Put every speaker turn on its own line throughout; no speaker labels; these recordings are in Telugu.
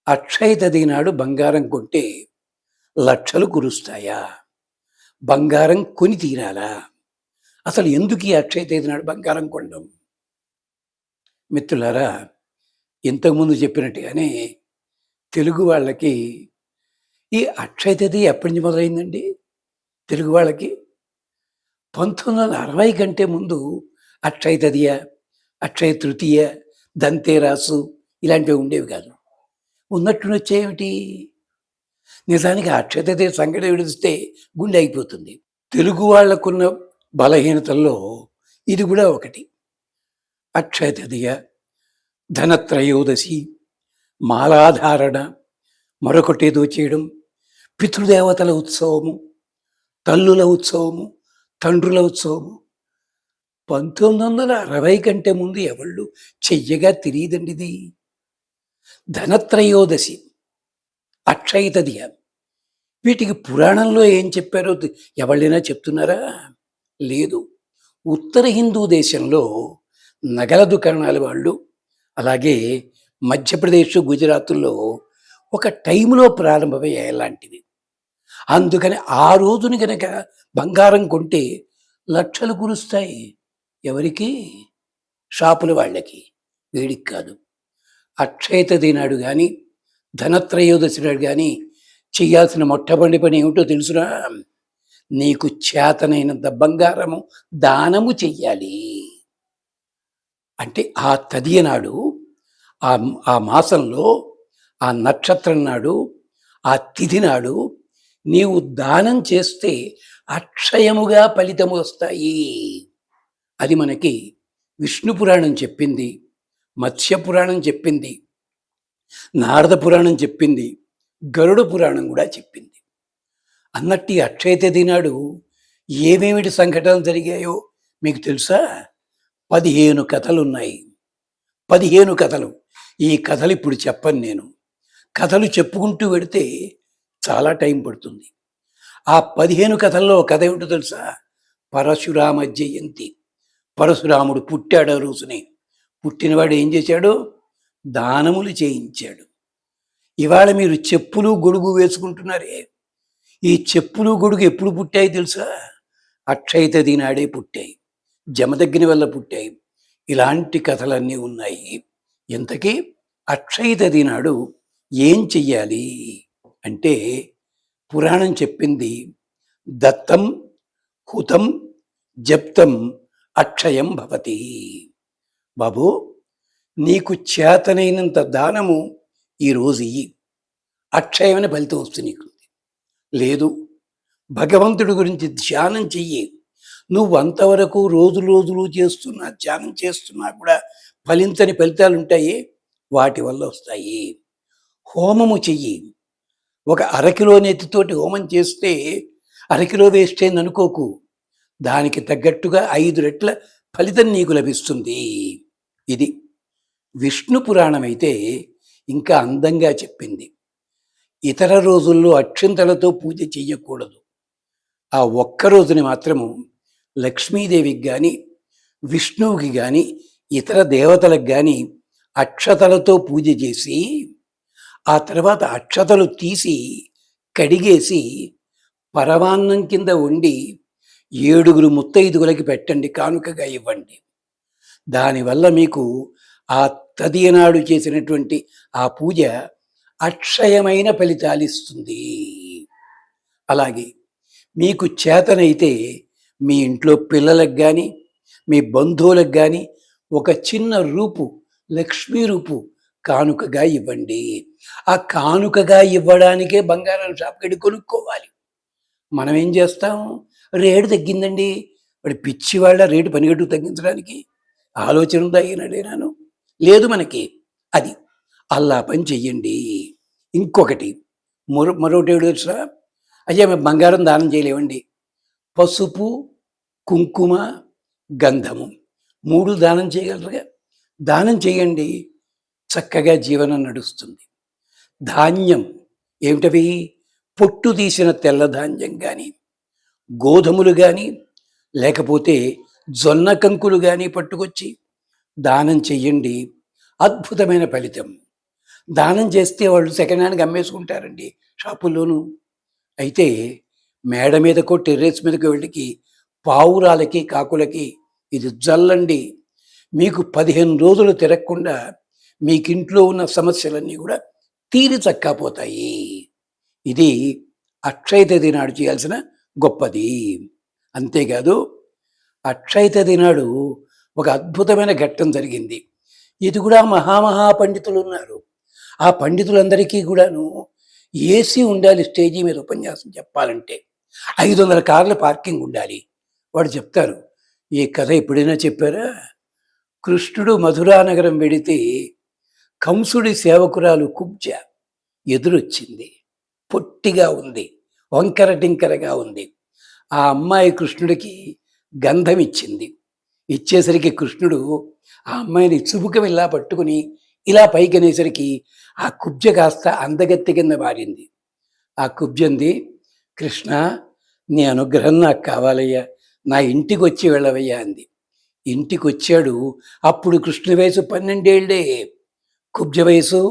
అక్షయ తది నాడు బంగారం కొంటే లక్షలు కురుస్తాయా? బంగారం కొని తీరాలా? అసలు ఎందుకు ఈ అక్షయ తేదీ నాడు బంగారం కొనడం? మిత్రులారా, ఇంతకుముందు చెప్పినట్టుగానే తెలుగు వాళ్ళకి ఈ అక్షయ తేదీ ఎప్పటి నుంచి మొదలైందండి? తెలుగు వాళ్ళకి 1960 కంటే ముందు అక్షయ తదియ, అక్షయ తృతీయ, ధన్తేరాసు ఇలాంటివి ఉండేవి కాదు. ఉన్నట్టు వచ్చేమిటి? నిజానికి అక్షయ తదియ సంగతి విడిస్తే గుండె అయిపోతుంది. తెలుగు వాళ్లకున్న బలహీనతల్లో ఇది కూడా ఒకటి. అక్షయ తదియ, ధనత్రయోదశి, మాలాధారణ, మరొకటేదో చేయడం, పితృదేవతల ఉత్సవము, తల్లుల ఉత్సవము, తండ్రుల ఉత్సవము 1960 కంటే ముందు ఎవళ్ళు చెయ్యగా తెలియదండి ఇది. ధనత్రయోదశి, అక్షయ తదియ, వీటికి పురాణంలో ఏం చెప్పారో ఎవళ్ళైనా చెప్తున్నారా? లేదు. ఉత్తర హిందూ దేశంలో నగల దుకాణాల వాళ్ళు, అలాగే మధ్యప్రదేశ్, గుజరాత్లో ఒక టైంలో ప్రారంభమయ్యాయి లాంటివి. అందుకని ఆ రోజుని కనుక బంగారం కొంటే లక్షలు కురుస్తాయి. ఎవరికి? షాపుల వాళ్ళకి, వీడికి కాదు. అక్షయ తది నాడు కానీ, ధనత్రయోదశి నాడు కానీ చేయాల్సిన మొట్టమొదటి పని ఏమిటో తెలుసునా? నీకు చేతనైనంత బంగారము దానము చెయ్యాలి. అంటే ఆ తదియ నాడు, ఆ మాసంలో, ఆ నక్షత్రం నాడు, ఆ తిథి నాడు నీవు దానం చేస్తే అక్షయముగా ఫలితము వస్తాయి. అది మనకి విష్ణు పురాణం చెప్పింది, మత్స్య పురాణం చెప్పింది, నారద పురాణం చెప్పింది, గరుడ పురాణం కూడా చెప్పింది. అన్నట్టు అక్షయ తేదీ నాడు ఏమేమిటి సంఘటనలు జరిగాయో మీకు తెలుసా? 15 కథలున్నాయి. 15 కథలు. ఈ కథలు ఇప్పుడు చెప్పను నేను. కథలు చెప్పుకుంటూ వెడితే చాలా టైం పడుతుంది. ఆ 15 కథల్లో కథ ఏమిటో తెలుసా? పరశురామ జయంతి. పరశురాముడు పుట్టాడు. ఆ రోజుని పుట్టినవాడు ఏం చేశాడు? దానములు చేయించాడు. ఇవాళ మీరు చెప్పులు గొడుగు వేసుకుంటున్నారే, ఈ చెప్పులు గొడుగు ఎప్పుడు పుట్టాయి తెలుసా? అక్షయ తది నాడే పుట్టాయి, జమదగ్ని వల్ల పుట్టాయి. ఇలాంటి కథలన్నీ ఉన్నాయి. ఇంతకీ అక్షయ తది నాడు ఏం చెయ్యాలి అంటే, పురాణం చెప్పింది దత్తం హుతం జప్తం అక్షయం భవతి. బాబు, నీకు చేతనైనంత దానము ఈరోజు ఇయ్యి, అక్షయమైన ఫలితం వస్తుంది నీకు. లేదు, భగవంతుడి గురించి ధ్యానం చెయ్యి. నువ్వు అంతవరకు రోజులు చేస్తున్నా, ధ్యానం చేస్తున్నా కూడా ఫలించని ఫలితాలు ఉంటాయి, వాటి వల్ల వస్తాయి. హోమము చెయ్యి. ఒక అరకిలో నెత్తితోటి హోమం చేస్తే అరకిలో వేస్ట్ అయింది అనుకోకు, దానికి తగ్గట్టుగా 5 రెట్ల ఫలితం నీకు లభిస్తుంది. ఇది విష్ణు పురాణం అయితే ఇంకా అందంగా చెప్పింది. ఇతర రోజుల్లో అక్షింతలతో పూజ చెయ్యకూడదు. ఆ ఒక్క రోజుని మాత్రము లక్ష్మీదేవికి కానీ, విష్ణువుకి కానీ, ఇతర దేవతలకు కానీ అక్షతలతో పూజ చేసి, ఆ తర్వాత అక్షతలు తీసి కడిగేసి పరమాన్నం కింద వండి 7 ముత్తైదుగులకి పెట్టండి, కానుకగా ఇవ్వండి. దానివల్ల మీకు ఆ తదియ నాడు చేసినటువంటి ఆ పూజ అక్షయమైన ఫలితాలు ఇస్తుంది. అలాగే మీకు చేతనైతే మీ ఇంట్లో పిల్లలకు కానీ, మీ బంధువులకు కానీ ఒక చిన్న రూపు, లక్ష్మీ రూపు కానుకగా ఇవ్వండి. ఆ కానుకగా ఇవ్వడానికే బంగారం షాప్కి కొనుక్కోవాలి. మనం ఏం చేస్తాం? రేటు తగ్గిందండి, వాడి పిచ్చి వాళ్ళ రేటు పనిగట్టు తగ్గించడానికి ఆలోచన ఉందా ఈనాడేనాను? లేదు మనకి. అది అల్లా పని చెయ్యండి. ఇంకొకటి మరొకటి ఏడు తెలుసా? అయ్యా మేము బంగారం దానం చేయలేమండి. పసుపు, కుంకుమ, గంధము 3 దానం చేయగలరుగా? దానం చేయండి, చక్కగా జీవనం నడుస్తుంది. ధాన్యం ఏమిటవి? పొట్టు తీసిన తెల్ల ధాన్యం కానీ, గోధుమలు కానీ, లేకపోతే జొన్న కంకులు కానీ పట్టుకొచ్చి దానం చెయ్యండి, అద్భుతమైన ఫలితం. దానం చేస్తే వాళ్ళు సెకండ్ హ్యాండ్‌గా అమ్మేసుకుంటారండి షాపుల్లోనూ. అయితే మేడ మీదకో, టెర్రస్ మీదకో వెళ్ళి పావురాలకి, కాకులకి ఇది జల్లండి. మీకు 15 రోజులు తిరగకుండా మీకింట్లో ఉన్న సమస్యలన్నీ కూడా తీరి చక్కాపోతాయి. ఇది అక్షయ తది నాడు చేయాల్సిన గొప్పది. అంతేకాదు అక్షయ తది నాడు ఒక అద్భుతమైన ఘట్టం జరిగింది. ఇది కూడా మహామహా పండితులున్నారు. ఆ పండితులందరికీ కూడాను ఏసీ ఉండాలి స్టేజీ మీద ఉపన్యాసం చెప్పాలంటే. 500 కార్ల పార్కింగ్ ఉండాలి. వాడు చెప్తారు, ఈ కథ ఎప్పుడైనా చెప్పారా? కృష్ణుడు మధురానగరం వెడితే కంసుడి సేవకురాలు కుబ్జ ఎదురొచ్చింది. పొట్టిగా ఉంది, వంకర టింకరగా ఉంది. ఆ అమ్మాయి కృష్ణుడికి గంధం ఇచ్చింది. ఇచ్చేసరికి కృష్ణుడు ఆ అమ్మాయిని చుబుకం ఇలా పట్టుకుని ఇలా పైకనేసరికి ఆ కుబ్జ కాస్త అందగత్తె కింద మారింది. ఆ కుబ్జంది, కృష్ణ నీ అనుగ్రహం నాకు కావాలయ్యా, నా ఇంటికి వచ్చి వెళ్ళవయ్యా అంది. ఇంటికి వచ్చాడు. అప్పుడు కృష్ణుడి వయసు 12 ఏళ్లే, కుబ్జ వయసు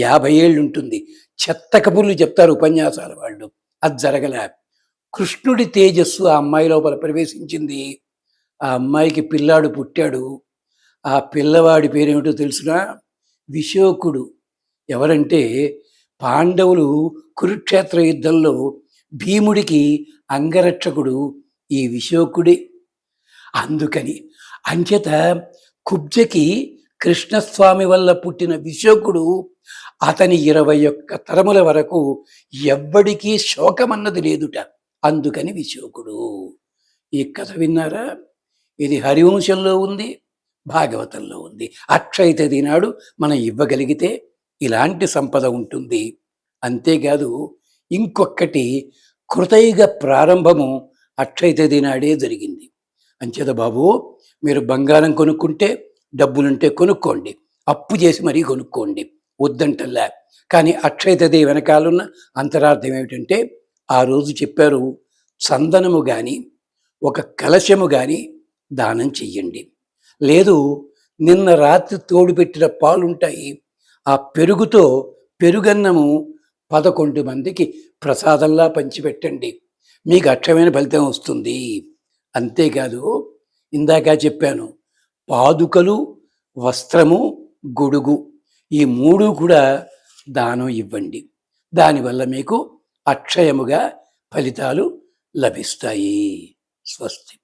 50 ఏళ్ళు ఉంటుంది. చెత్త కబుర్లు చెప్తారు ఉపన్యాసాల వాళ్ళు. అది జరగలే. కృష్ణుడి తేజస్సు ఆ అమ్మాయి లోపల ప్రవేశించింది. ఆ అమ్మాయికి పిల్లాడు పుట్టాడు. ఆ పిల్లవాడి పేరేమిటో తెలుసునా? విశోకుడు. ఎవరంటే పాండవులు కురుక్షేత్ర యుద్ధంలో భీముడికి అంగరక్షకుడు ఈ విశోకుడే. అందుకని అంచేత కుబ్జకి కృష్ణస్వామి వల్ల పుట్టిన విశోకుడు అతని 21 తరముల వరకు ఎవ్వడికీ శోకమన్నది లేదుట. అందుకని విశోకుడు. ఈ కథ విన్నారా? ఇది హరివంశంలో ఉంది, భాగవతంలో ఉంది. అక్షయ తది నాడు మనం ఇవ్వగలిగితే ఇలాంటి సంపద ఉంటుంది. అంతేకాదు ఇంకొకటి, కృతయుగ ప్రారంభము అక్షయ తది నాడే జరిగింది. అంచేత బాబు, మీరు బంగారం కొనుక్కుంటే డబ్బులుంటే కొనుక్కోండి, అప్పు చేసి మరీ కొనుక్కోండి, వద్దంటల్లా. కానీ అక్షయ తది వెనకాలన్న అంతరార్థం ఏమిటంటే, ఆ రోజు చెప్పారు, చందనము కానీ ఒక కలశము కానీ దానం చెయ్యండి. లేదు, నిన్న రాత్రి తోడుపెట్టిన పాలుంటాయి, ఆ పెరుగుతో పెరుగన్నము 11 మందికి ప్రసాదంలా పంచిపెట్టండి, మీకు అక్షయమైన ఫలితం వస్తుంది. అంతేకాదు ఇందాక చెప్పాను, పాదుకలు, వస్త్రము, గొడుగు, ఈ 3 కూడా దానం ఇవ్వండి. దానివల్ల మీకు అక్షయముగా ఫలితాలు లభిస్తాయి. స్వస్తి.